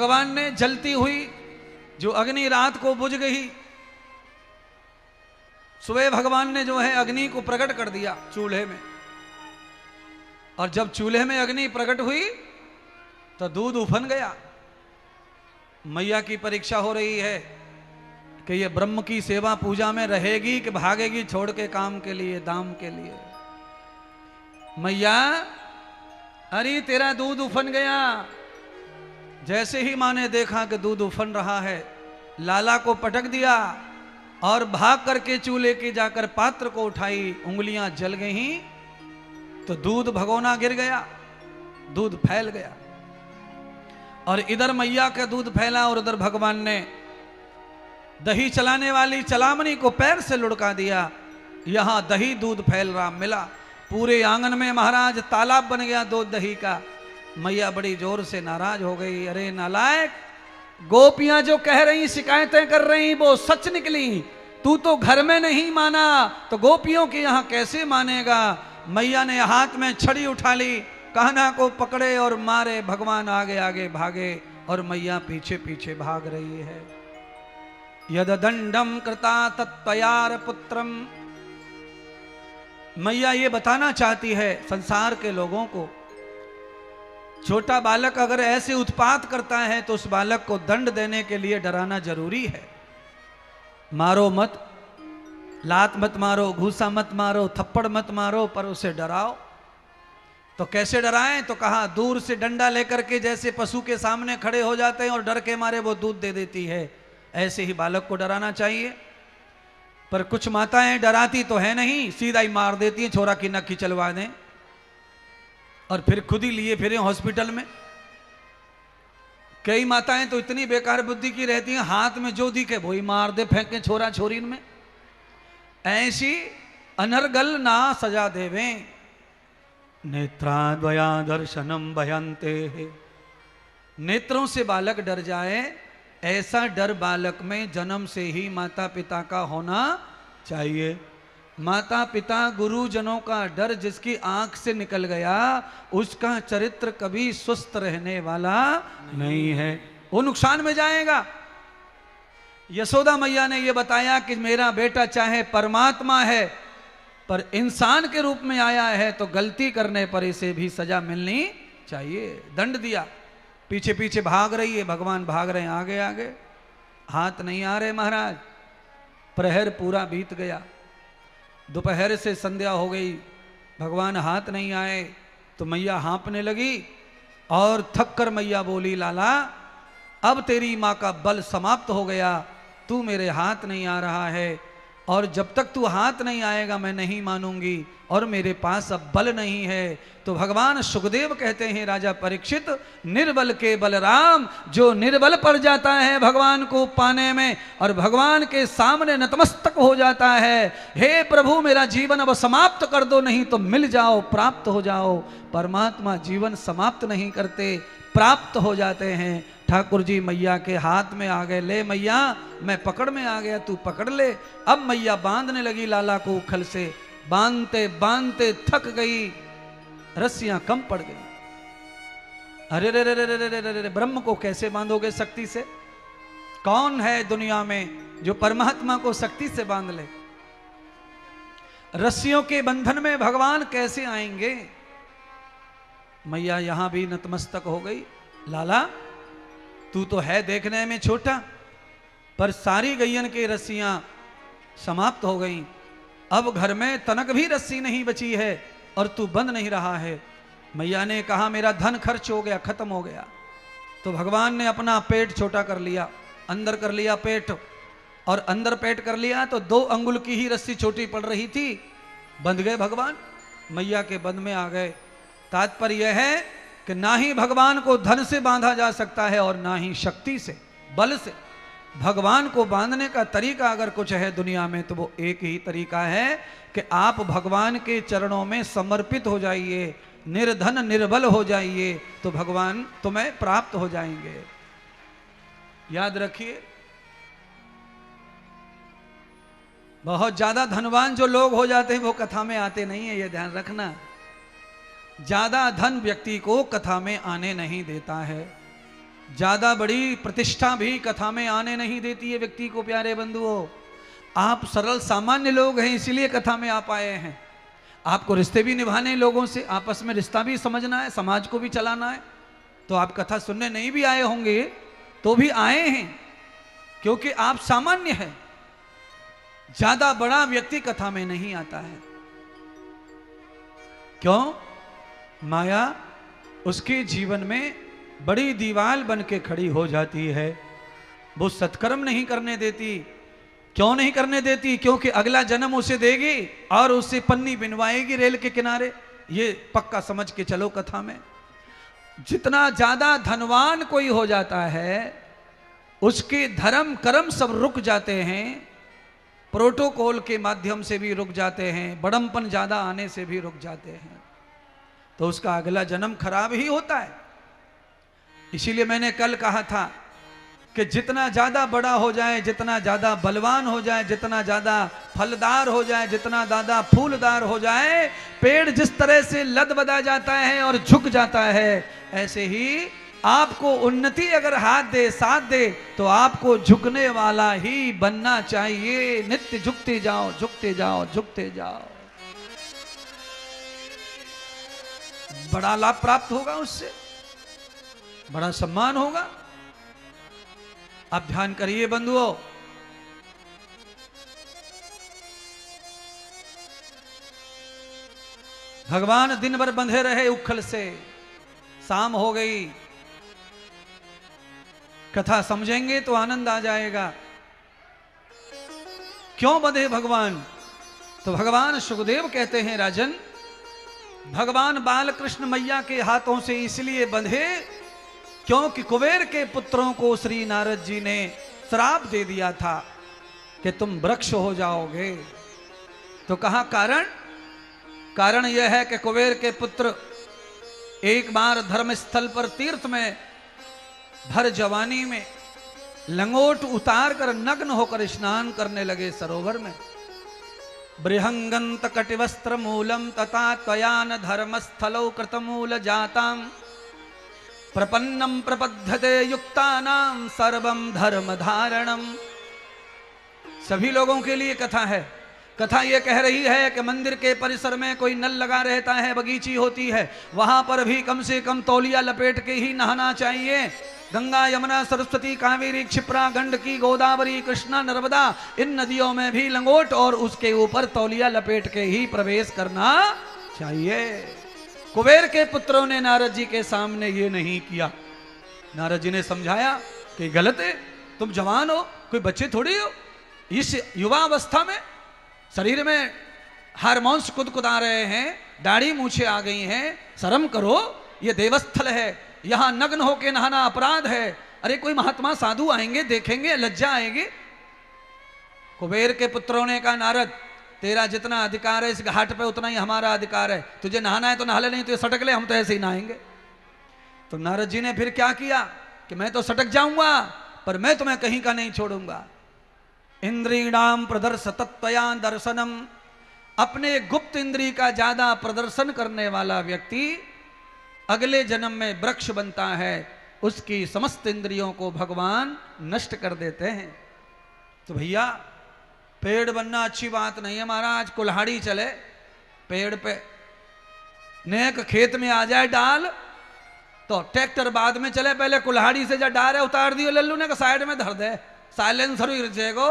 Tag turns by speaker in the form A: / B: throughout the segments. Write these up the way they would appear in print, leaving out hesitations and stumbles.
A: भगवान ने जलती हुई जो अग्नि रात को बुझ गई, सुबह भगवान ने जो है अग्नि को प्रकट कर दिया चूल्हे में। और जब चूल्हे में अग्नि प्रकट हुई तो दूध उफन गया। मैया की परीक्षा हो रही है कि ये ब्रह्म की सेवा पूजा में रहेगी कि भागेगी छोड़ के काम के लिए, दाम के लिए। मैया, अरे तेरा दूध उफन गया। जैसे ही माँ ने देखा कि दूध उफन रहा है, लाला को पटक दिया और भाग करके चूल्हे के जाकर पात्र को उठाई। उंगलियां जल गई तो दूध भगोना गिर गया, दूध फैल गया। और इधर मैया का दूध फैला और उधर भगवान ने दही चलाने वाली चलामनी को पैर से लुढ़का दिया। यहां दही दूध फैल रहा मिला, पूरे आंगन में महाराज तालाब बन गया दूध दही का। मैया बड़ी जोर से नाराज हो गई। अरे नालायक, गोपियां जो कह रही, शिकायतें कर रही, वो सच निकली। तू तो घर में नहीं माना तो गोपियों की यहां कैसे मानेगा। मैया ने हाथ में छड़ी उठा ली, कान्हा को पकड़े और मारे। भगवान आगे आगे भागे और मैया पीछे पीछे भाग रही है। यद दंडम कृता तत्पयार पुत्रम। मैया ये बताना चाहती है संसार के लोगों को, छोटा बालक अगर ऐसे उत्पात करता है तो उस बालक को दंड देने के लिए डराना जरूरी है। मारो मत, लात मत मारो, घूसा मत मारो, थप्पड़ मत मारो, पर उसे डराओ। तो कैसे डराएं? तो कहा दूर से डंडा लेकर के जैसे पशु के सामने खड़े हो जाते हैं और डर के मारे वो दूध दे देती है, ऐसे ही बालक को डराना चाहिए। पर कुछ माताएं डराती तो है नहीं, सीधा ही मार देती हैं, छोरा की नक्की चलवा दें और फिर खुद ही लिए फिरे हॉस्पिटल में। कई माताएं तो इतनी बेकार बुद्धि की रहती हैं, हाथ में जो दिखे वही मार दे, फेंके छोरा छोरी में। ऐसी अनर्गल ना सजा देवे। नेत्राद्वया दर्शनम भयंते। नेत्रों से बालक डर जाए, ऐसा डर बालक में जन्म से ही माता पिता का होना चाहिए। माता पिता गुरुजनों का डर जिसकी आंख से निकल गया, उसका चरित्र कभी स्वस्थ रहने वाला नहीं है, वो नुकसान में जाएगा। यशोदा मैया ने यह बताया कि मेरा बेटा चाहे परमात्मा है पर इंसान के रूप में आया है, तो गलती करने पर इसे भी सजा मिलनी चाहिए। दंड दिया, पीछे पीछे भाग रही है, भगवान भाग रहे हैं आगे आगे, हाथ नहीं आ रहे महाराज। प्रहर पूरा बीत गया, दोपहर से संध्या हो गई, भगवान हाथ नहीं आए तो मैया हाँपने लगी और थक कर मैया बोली, लाला अब तेरी माँ का बल समाप्त हो गया, तू मेरे हाथ नहीं आ रहा है और जब तक तू हाथ नहीं आएगा मैं नहीं मानूंगी और मेरे पास अब बल नहीं है। तो भगवान सुखदेव कहते हैं, राजा परीक्षित, निर्बल के बलराम, जो निर्बल पड़ जाता है भगवान को पाने में और भगवान के सामने नतमस्तक हो जाता है, हे प्रभु मेरा जीवन अब समाप्त कर दो, नहीं तो मिल जाओ, प्राप्त हो जाओ। परमात्मा जीवन समाप्त नहीं करते, प्राप्त हो जाते हैं। ठाकुर जी मैया के हाथ में आ गए, ले मैया मैं पकड़ में आ गया, तू पकड़ ले। अब मैया बांधने लगी लाला को उखल से, बांधते बांधते थक गई, रस्सियां कम पड़ गई। अरे रे रे रे रे रे रे रे, ब्रह्म को कैसे बांधोगे शक्ति से? कौन है दुनिया में जो परमात्मा को शक्ति से बांध ले? रस्सियों के बंधन में भगवान कैसे आएंगे? मैया यहां भी नतमस्तक हो गई। लाला तू तो है देखने में छोटा, पर सारी गैयन की रस्सियां समाप्त हो गईं। अब घर में तनक भी रस्सी नहीं बची है और तू बंध नहीं रहा है। मैया ने कहा मेरा धन खर्च हो गया, खत्म हो गया। तो भगवान ने अपना पेट छोटा कर लिया, अंदर कर लिया पेट, और अंदर पेट कर लिया तो 2 अंगुल की ही रस्सी छोटी पड़ रही थी, बंध गए भगवान, मैया के बंध में आ गए। तात्पर्य यह है कि ना ही भगवान को धन से बांधा जा सकता है और ना ही शक्ति से, बल से। भगवान को बांधने का तरीका अगर कुछ है दुनिया में तो वो एक ही तरीका है कि आप भगवान के चरणों में समर्पित हो जाइए, निर्धन निर्बल हो जाइए, तो भगवान तुम्हें प्राप्त हो जाएंगे। याद रखिए, बहुत ज्यादा धनवान जो लोग हो जाते हैं वो कथा में आते नहीं है, ये ध्यान रखना। ज्यादा धन व्यक्ति को कथा में आने नहीं देता है। ज्यादा बड़ी प्रतिष्ठा भी कथा में आने नहीं देती है व्यक्ति को। प्यारे बंधुओं, आप सरल सामान्य लोग हैं, इसीलिए कथा में आप आए हैं। आपको रिश्ते भी निभाने, लोगों से आपस में रिश्ता भी समझना है, समाज को भी चलाना है। तो आप कथा सुनने नहीं भी आए होंगे तो भी आए हैं, क्योंकि आप सामान्य हैं। ज्यादा बड़ा व्यक्ति कथा में नहीं आता है। क्यों? माया उसके जीवन में बड़ी दीवार बन के खड़ी हो जाती है। वो सत्कर्म नहीं करने देती। क्यों नहीं करने देती? क्योंकि अगला जन्म उसे देगी और उससे पन्नी बिनवाएगी रेल के किनारे। ये पक्का समझ के चलो कथा में। जितना ज्यादा धनवान कोई हो जाता है, उसके धर्म कर्म सब रुक जाते हैं, प्रोटोकॉल के माध्यम से भी रुक जाते हैं, बड़मपन ज्यादा आने से भी रुक जाते हैं, तो उसका अगला जन्म खराब ही होता है। इसीलिए मैंने कल कहा था कि जितना ज्यादा बड़ा हो जाए, जितना ज्यादा बलवान हो जाए, जितना ज्यादा फलदार हो जाए, जितना ज्यादा फूलदार हो जाए, पेड़ जिस तरह से लदबदा जाता है और झुक जाता है, ऐसे ही आपको उन्नति अगर हाथ दे, साथ दे, तो आपको झुकने वाला ही बनना चाहिए। नित्य झुकते जाओ, झुकते जाओ, झुकते जाओ। बड़ा लाभ प्राप्त होगा, उससे बड़ा सम्मान होगा। आप ध्यान करिए बंधुओं, भगवान दिन भर बंधे रहे उखल से, शाम हो गई। कथा समझेंगे तो आनंद आ जाएगा। क्यों बंधे भगवान? तो भगवान सुखदेव कहते हैं, राजन, भगवान बालकृष्ण मैया के हाथों से इसलिए बंधे क्योंकि कुबेर के पुत्रों को श्री नारद जी ने श्राप दे दिया था कि तुम वृक्ष हो जाओगे। तो कहा कारण? कारण यह है कि कुबेर के पुत्र एक बार धर्म स्थल पर तीर्थ में भर जवानी में लंगोट उतार कर नग्न होकर स्नान करने लगे सरोवर में। बृहंगंत कटिवस्त्र मूलम तथा त्वयान धर्मस्थलो कृतमूल जाताम प्रपन्नम प्रपद्धते युक्तानाम सर्वम धर्म धारणम। सभी लोगों के लिए कथा है। कथा यह कह रही है कि मंदिर के परिसर में कोई नल लगा रहता है, बगीची होती है, वहां पर भी कम से कम तौलिया लपेट के ही नहाना चाहिए। गंगा, यमुना, सरस्वती, कावेरी, क्षिप्रा, गंडकी, गोदावरी, कृष्णा, नर्मदा, इन नदियों में भी लंगोट और उसके ऊपर तौलिया लपेट के ही प्रवेश करना चाहिए। कुबेर के पुत्रों ने नारद जी के सामने ये नहीं किया। नारद जी ने समझाया कि गलत है, तुम जवान हो, कोई बच्चे थोड़ी हो। इस युवावस्था में शरीर में हार्मोन्स कुदकुदा रहे हैं, दाढ़ी मूछे आ गई हैं, शर्म करो, ये देवस्थल है, यहां नग्न होके नहाना अपराध है। अरे कोई महात्मा साधु आएंगे, देखेंगे, लज्जा आएगी। कुबेर के पुत्रों ने कहा, नारद, तेरा जितना अधिकार है इस घाट पे उतना ही हमारा अधिकार है। तुझे नहाना है तो नहा ले, नहीं तो ये सटक ले, हम तो ऐसे ही नहाएंगे। तो नारद जी ने फिर क्या किया कि मैं तो सटक जाऊंगा, पर मैं तुम्हें कहीं का नहीं छोड़ूंगा। इंद्रिणाम प्रदर्श तत्वया दर्शनम। अपने गुप्त इंद्री का ज्यादा प्रदर्शन करने वाला व्यक्ति अगले जन्म में वृक्ष बनता है। उसकी समस्त इंद्रियों को भगवान नष्ट कर देते हैं। तो भैया, पेड़ बनना अच्छी बात नहीं है महाराज। कुल्हाड़ी चले पेड़ पे, नेक खेत में आ जाए डाल तो ट्रैक्टर बाद में चले, पहले कुल्हाड़ी से जो डाल है उतार दियो लल्लू ने, साइड में धर दे, साइलेंसर गिर जाएगो।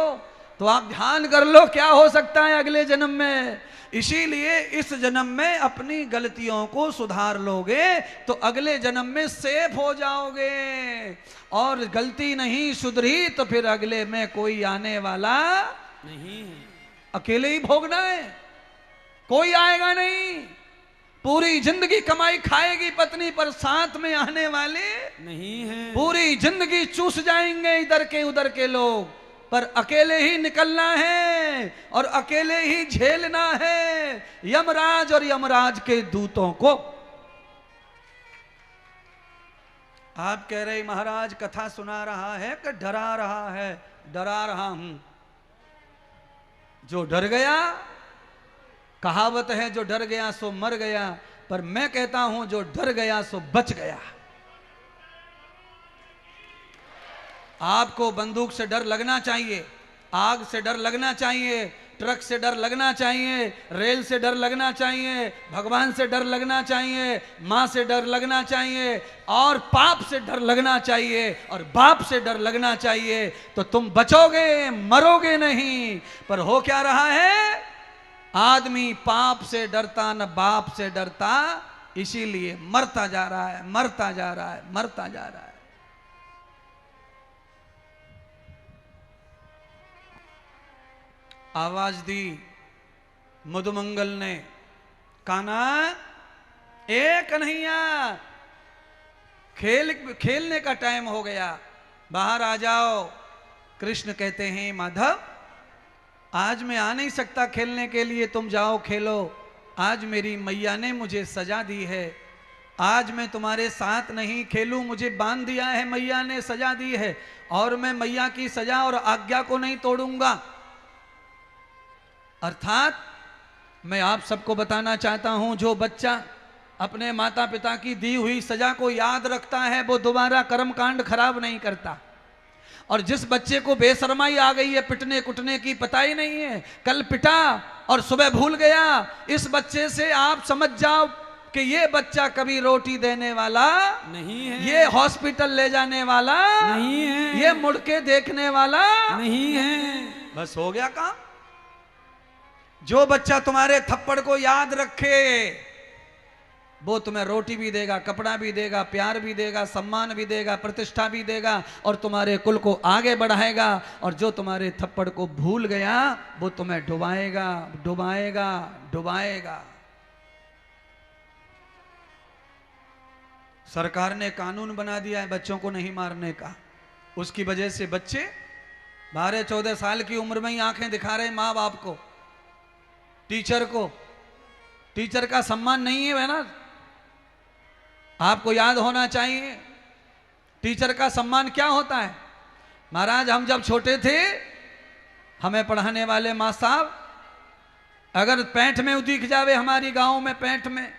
A: तो आप ध्यान कर लो क्या हो सकता है अगले जन्म में। इसीलिए इस जन्म में अपनी गलतियों को सुधार लोगे तो अगले जन्म में सेफ हो जाओगे। और गलती नहीं सुधरी तो फिर अगले में कोई आने वाला नहीं है। अकेले ही भोगना है, कोई आएगा नहीं। पूरी जिंदगी कमाई खाएगी पत्नी, पर साथ में आने वाले नहीं है। पूरी जिंदगी चूस जाएंगे इधर के उधर के लोग, पर अकेले ही निकलना है और अकेले ही झेलना है यमराज और यमराज के दूतों को। आप कह रहे महाराज कथा सुना रहा है कि डरा रहा है? डरा रहा हूं। जो डर गया, कहावत है जो डर गया सो मर गया, पर मैं कहता हूं जो डर गया सो बच गया। आपको बंदूक से डर लगना चाहिए, आग से डर लगना चाहिए, ट्रक से डर लगना चाहिए, रेल से डर लगना चाहिए, भगवान से डर लगना चाहिए, माँ से डर लगना चाहिए, और पाप से डर लगना चाहिए, और बाप से डर लगना चाहिए, तो तुम बचोगे, मरोगे नहीं। पर हो क्या रहा है, आदमी पाप से डरता न बाप से डरता, इसीलिए मरता जा रहा है, मरता जा रहा है, मरता जा रहा है। आवाज दी मधुमंगल ने, कान्हा ए कन्हैया, खेलने का टाइम हो गया, बाहर आ जाओ। कृष्ण कहते हैं माधव, आज मैं आ नहीं सकता खेलने के लिए, तुम जाओ खेलो। आज मेरी मैया ने मुझे सजा दी है, आज मैं तुम्हारे साथ नहीं खेलूं, मुझे बांध दिया है, मैया ने सजा दी है, और मैं मैया की सजा और आज्ञा को नहीं तोड़ूंगा। अर्थात मैं आप सबको बताना चाहता हूं, जो बच्चा अपने माता पिता की दी हुई सजा को याद रखता है, वो दोबारा कर्मकांड खराब नहीं करता। और जिस बच्चे को बेशर्माई आ गई है पिटने कुटने की, पता ही नहीं है, कल पिटा और सुबह भूल गया, इस बच्चे से आप समझ जाओ कि ये बच्चा कभी रोटी देने वाला
B: नहीं है,
A: ये हॉस्पिटल ले जाने वाला
B: नहीं है,
A: ये मुड़ के देखने वाला
B: नहीं है।
A: बस हो गया काम। जो बच्चा तुम्हारे थप्पड़ को याद रखे, वो तुम्हें रोटी भी देगा, कपड़ा भी देगा, प्यार भी देगा, सम्मान भी देगा, प्रतिष्ठा भी देगा, और तुम्हारे कुल को आगे बढ़ाएगा। और जो तुम्हारे थप्पड़ को भूल गया, वो तुम्हें डुबाएगा, डुबाएगा, डुबाएगा। सरकार ने कानून बना दिया है बच्चों को नहीं मारने का, उसकी वजह से बच्चे 12-14 साल की उम्र में ही आंखें दिखा रहे माँ बाप को, टीचर को। टीचर का सम्मान नहीं है ना, आपको याद होना चाहिए टीचर का सम्मान क्या होता है। महाराज, हम जब छोटे थे, हमें पढ़ाने वाले माँ साहब अगर पैंट में दिख जावे हमारी गांव में पैंट में,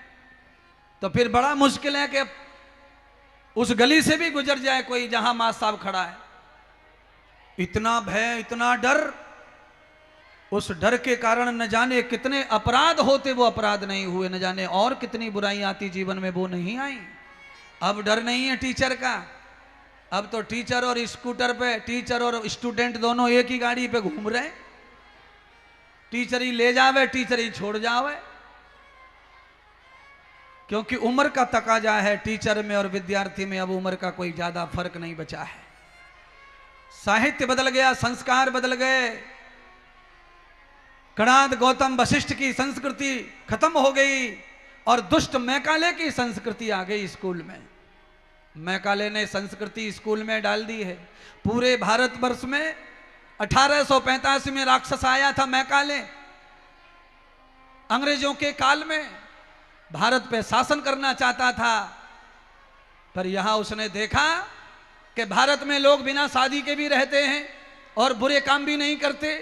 A: तो फिर बड़ा मुश्किल है कि उस गली से भी गुजर जाए कोई जहां माँ साहब खड़ा है। इतना भय, इतना डर, उस डर के कारण न जाने कितने अपराध होते, वो अपराध नहीं हुए, न जाने और कितनी बुराई आती जीवन में, वो नहीं आई। अब डर नहीं है टीचर का, अब तो टीचर और स्कूटर पे, टीचर और स्टूडेंट दोनों एक ही गाड़ी पे घूम रहे, टीचर ही ले जावे, टीचर ही छोड़ जावे, क्योंकि उम्र का तकाजा है टीचर में और विद्यार्थी में, अब उम्र का कोई ज्यादा फर्क नहीं बचा है। साहित्य बदल गया, संस्कार बदल गए, कणाद गौतम वशिष्ठ की संस्कृति खत्म हो गई और दुष्ट मैकाले की संस्कृति आ गई स्कूल में। मैकाले ने संस्कृति स्कूल में डाल दी है। पूरे भारतवर्ष में 1885 में राक्षस आया था मैकाले, अंग्रेजों के काल में भारत पे शासन करना चाहता था, पर यहां उसने देखा कि भारत में लोग बिना शादी के भी रहते हैं और बुरे काम भी नहीं करते।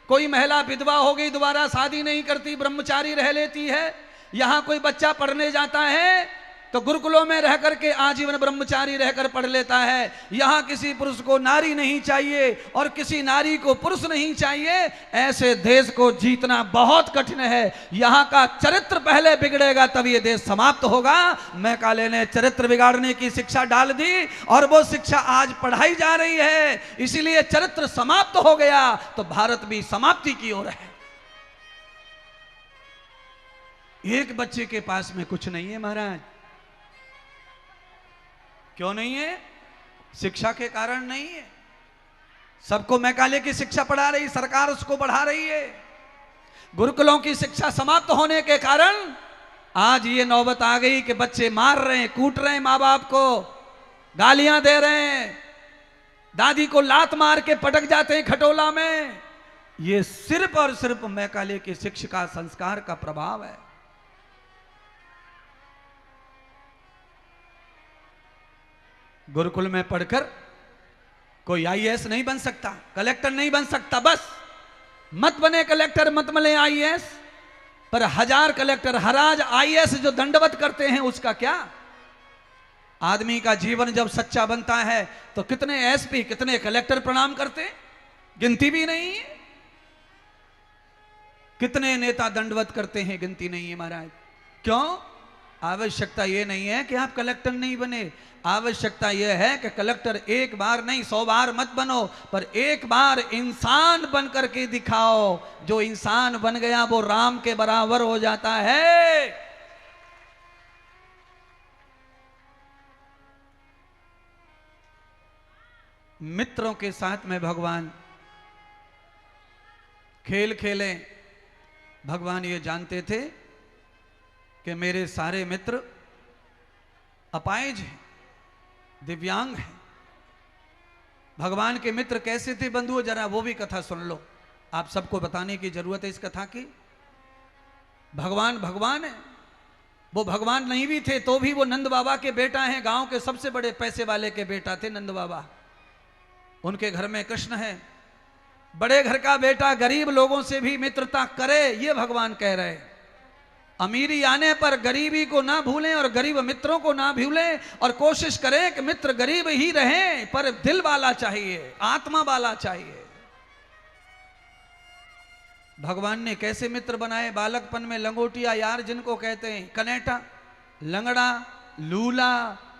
A: कोई महिला विधवा हो गई, दोबारा शादी नहीं करती, ब्रह्मचारी रह लेती है। यहां कोई बच्चा पढ़ने जाता है तो गुरुकुलों में रह करके आजीवन ब्रह्मचारी रहकर पढ़ लेता है। यहां किसी पुरुष को नारी नहीं चाहिए और किसी नारी को पुरुष नहीं चाहिए। ऐसे देश को जीतना बहुत कठिन है। यहां का चरित्र पहले बिगड़ेगा तब ये देश समाप्त होगा। मैकाले ने चरित्र बिगाड़ने की शिक्षा डाल दी और वो शिक्षा आज पढ़ाई जा रही है। इसीलिए चरित्र समाप्त हो गया तो भारत भी समाप्ति की ओर है। एक बच्चे के पास में कुछ नहीं है महाराज। क्यों नहीं है? शिक्षा के कारण नहीं है। सबको मैकाले की शिक्षा पढ़ा रही सरकार, उसको बढ़ा रही है। गुरुकुलों की शिक्षा समाप्त होने के कारण आज ये नौबत आ गई कि बच्चे मार रहे हैं, कूट रहे हैं, माँ बाप को गालियां दे रहे हैं, दादी को लात मार के पटक जाते हैं खटोला में। ये सिर्फ और सिर्फ मैकाले की शिक्षा संस्कार का प्रभाव है। गुरुकुल में पढ़कर कोई आईएएस नहीं बन सकता, कलेक्टर नहीं बन सकता। बस मत बने कलेक्टर, मत बने आईएएस। पर 1000 कलेक्टर हर आज आईएएस जो दंडवत करते हैं उसका क्या? आदमी का जीवन जब सच्चा बनता है तो कितने एसपी, कितने कलेक्टर प्रणाम करते हैं, गिनती भी नहीं है। कितने नेता दंडवत करते हैं, गिनती नहीं है महाराज। क्यों? आवश्यकता यह नहीं है कि आप कलेक्टर नहीं बने, आवश्यकता यह है कि कलेक्टर एक बार नहीं 100 बार मत बनो, पर एक बार इंसान बन करके दिखाओ। जो इंसान बन गया वो राम के बराबर हो जाता है। मित्रों के साथ में भगवान खेल खेले। भगवान ये जानते थे कि मेरे सारे मित्र अपाहिज हैं, दिव्यांग हैं। भगवान के मित्र कैसे थे बंधुओं, जरा वो भी कथा सुन लो। आप सबको बताने की जरूरत है इस कथा की। भगवान भगवान है, वो भगवान नहीं भी थे तो भी वो नंद बाबा के बेटा हैं। गांव के सबसे बड़े पैसे वाले के बेटा थे नंद बाबा। उनके घर में कृष्ण है। बड़े घर का बेटा गरीब लोगों से भी मित्रता करे, ये भगवान कह रहे हैं। अमीरी आने पर गरीबी को ना भूलें और गरीब मित्रों को ना भूलें, और कोशिश करें कि मित्र गरीब ही रहें पर दिल वाला चाहिए, आत्मा वाला चाहिए। भगवान ने कैसे मित्र बनाए? बालकपन में लंगोटिया यार जिनको कहते हैं, कनेटा, लंगड़ा, लूला,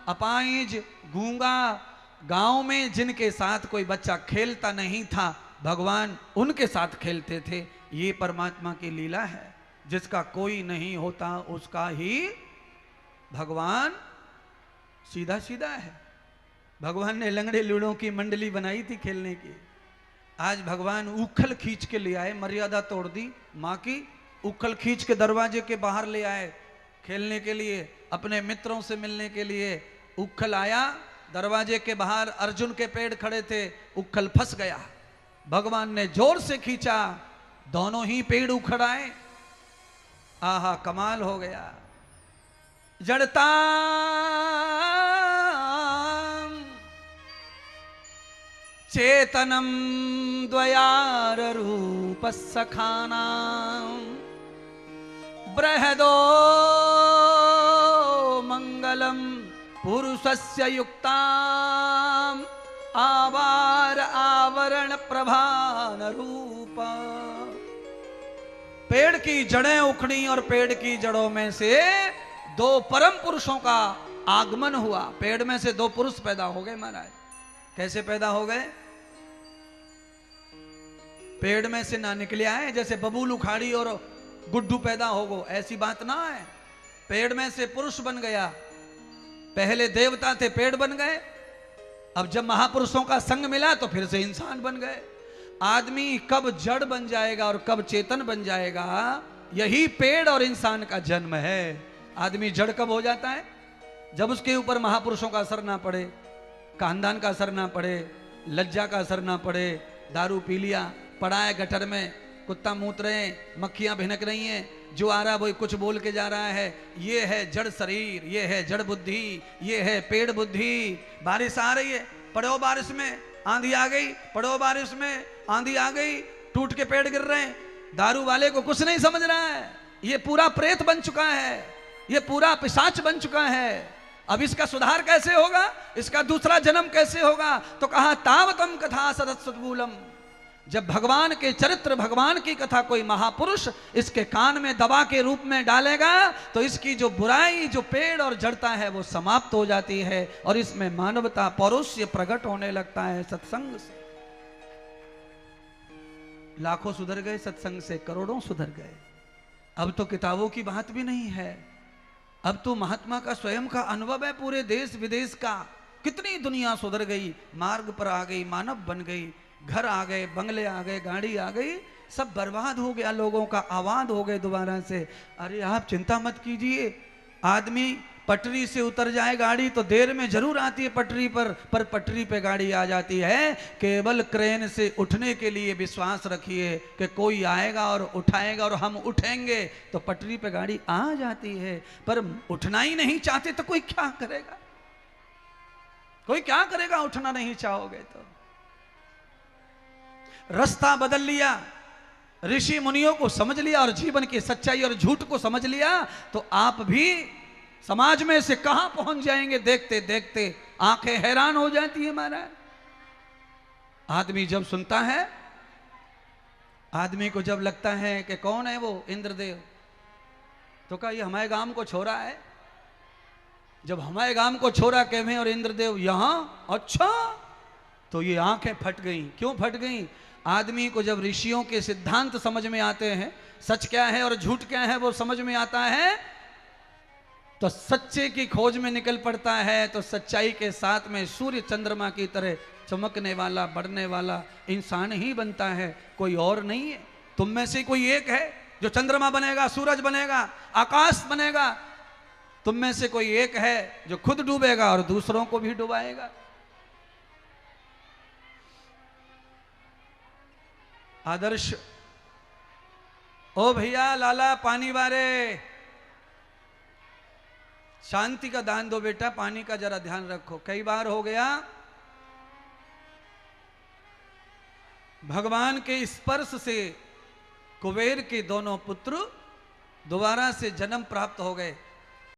A: अपाहिज, गूंगा, गांव में जिनके साथ कोई बच्चा खेलता नहीं था, भगवान उनके साथ खेलते थे। ये परमात्मा की लीला है। जिसका कोई नहीं होता उसका ही भगवान सीधा सीधा है। भगवान ने लंगड़े लूड़ों की मंडली बनाई थी खेलने की। आज भगवान उखल खींच के ले आए, मर्यादा तोड़ दी माँ की। उखल खींच के दरवाजे के बाहर ले आए खेलने के लिए, अपने मित्रों से मिलने के लिए। उखल आया, दरवाजे के बाहर अर्जुन के पेड़ खड़े थे, उखल फंस गया। भगवान ने जोर से खींचा, दोनों ही पेड़ उखड़ आए। आहा, कमाल हो गया। जड़ता चेतनम द्वयार रूप सखाना बृहदो मंगलम पुरुषस्य युक्ताम आवार आवरण प्रभान रूप। पेड़ की जड़ें उखड़ी और पेड़ की जड़ों में से दो परम पुरुषों का आगमन हुआ। पेड़ में से दो पुरुष पैदा हो गए महाराज। कैसे पैदा हो गए? पेड़ में से ना निकले आए जैसे बबूल उखाड़ी और गुड्डू पैदा हो गो, ऐसी बात ना है। पेड़ में से पुरुष बन गया। पहले देवता थे, पेड़ बन गए। अब जब महापुरुषों का संग मिला तो फिर से इंसान बन गए। आदमी कब जड़ बन जाएगा और कब चेतन बन जाएगा, यही पेड़ और इंसान का जन्म है। आदमी जड़ कब हो जाता है? जब उसके ऊपर महापुरुषों का असर ना पड़े, खानदान का असर ना पड़े, लज्जा का असर ना पड़े। दारू पी लिया, पड़ा है गटर में, कुत्ता मूत रहे हैं, मक्खियां भिनक रही हैं, जो आ रहा वही कुछ बोल के जा रहा है। ये है जड़ शरीर, ये है जड़ बुद्धि, ये है पेड़ बुद्धि। बारिश आ रही है, पड़ो बारिश में, आंधी आ गई, पड़ो बारिश में, आंधी आ गई, टूट के पेड़ गिर रहे हैं। दारू वाले को कुछ नहीं समझ रहा है, ये पूरा प्रेत बन चुका है, ये पूरा पिशाच बन चुका है। अब इसका सुधार कैसे होगा? इसका दूसरा जन्म कैसे होगा? तो कहा तावतम कथा सदसद्मूलम। जब भगवान के चरित्र, भगवान की कथा कोई महापुरुष इसके कान में दवा के रूप में डालेगा तो इसकी जो बुराई, जो पेड़ और जड़ता है वो समाप्त हो जाती है और इसमें मानवता, पौरुष्य प्रकट होने लगता है। सत्संग से लाखों सुधर गए, सत्संग से करोड़ों सुधर गए। अब तो किताबों की बात भी नहीं है, अब तो महात्मा का स्वयं का अनुभव है। पूरे देश विदेश का कितनी दुनिया सुधर गई, मार्ग पर आ गई, मानव बन गई, घर आ गए, बंगले आ गए, गाड़ी आ गई, सब बर्बाद हो गया, लोगों का आबाद हो गए दोबारा से। अरे आप चिंता मत कीजिए, आदमी पटरी से उतर जाए गाड़ी तो देर में जरूर आती है पटरी पर पटरी पे गाड़ी आ जाती है। केवल क्रेन से उठने के लिए विश्वास रखिए कि कोई आएगा और उठाएगा और हम उठेंगे तो पटरी पे गाड़ी आ जाती है। पर उठना ही नहीं चाहते तो कोई क्या करेगा? कोई क्या करेगा उठना नहीं चाहोगे तो? रास्ता बदल लिया, ऋषि मुनियों को समझ लिया और जीवन की सच्चाई और झूठ को समझ लिया तो आप भी समाज में से कहां पहुंच जाएंगे देखते देखते आंखें हैरान हो जाती है महाराज। आदमी जब सुनता है, आदमी को जब लगता है कि कौन है वो इंद्रदेव, तो कहा ये हमारे गांव को छोरा है। जब हमारे गांव को छोरा कहे और इंद्रदेव यहां, अच्छा, तो ये आंखें फट गई। क्यों फट गई? आदमी को जब ऋषियों के सिद्धांत समझ में आते हैं, सच क्या है और झूठ क्या है वो समझ में आता है, तो सच्चे की खोज में निकल पड़ता है। तो सच्चाई के साथ में सूर्य चंद्रमा की तरह चमकने वाला, बढ़ने वाला इंसान ही बनता है, कोई और नहीं है। तुम में से कोई एक है जो चंद्रमा बनेगा, सूरज बनेगा, आकाश बनेगा। तुम में से कोई एक है जो खुद डूबेगा और दूसरों को भी डुबाएगा। आदर्श, ओ भैया लाला पानी वारे, शांति का दान दो बेटा, पानी का जरा ध्यान रखो। कई बार हो गया भगवान के स्पर्श से कुबेर के दोनों पुत्र दोबारा से जन्म प्राप्त हो गए।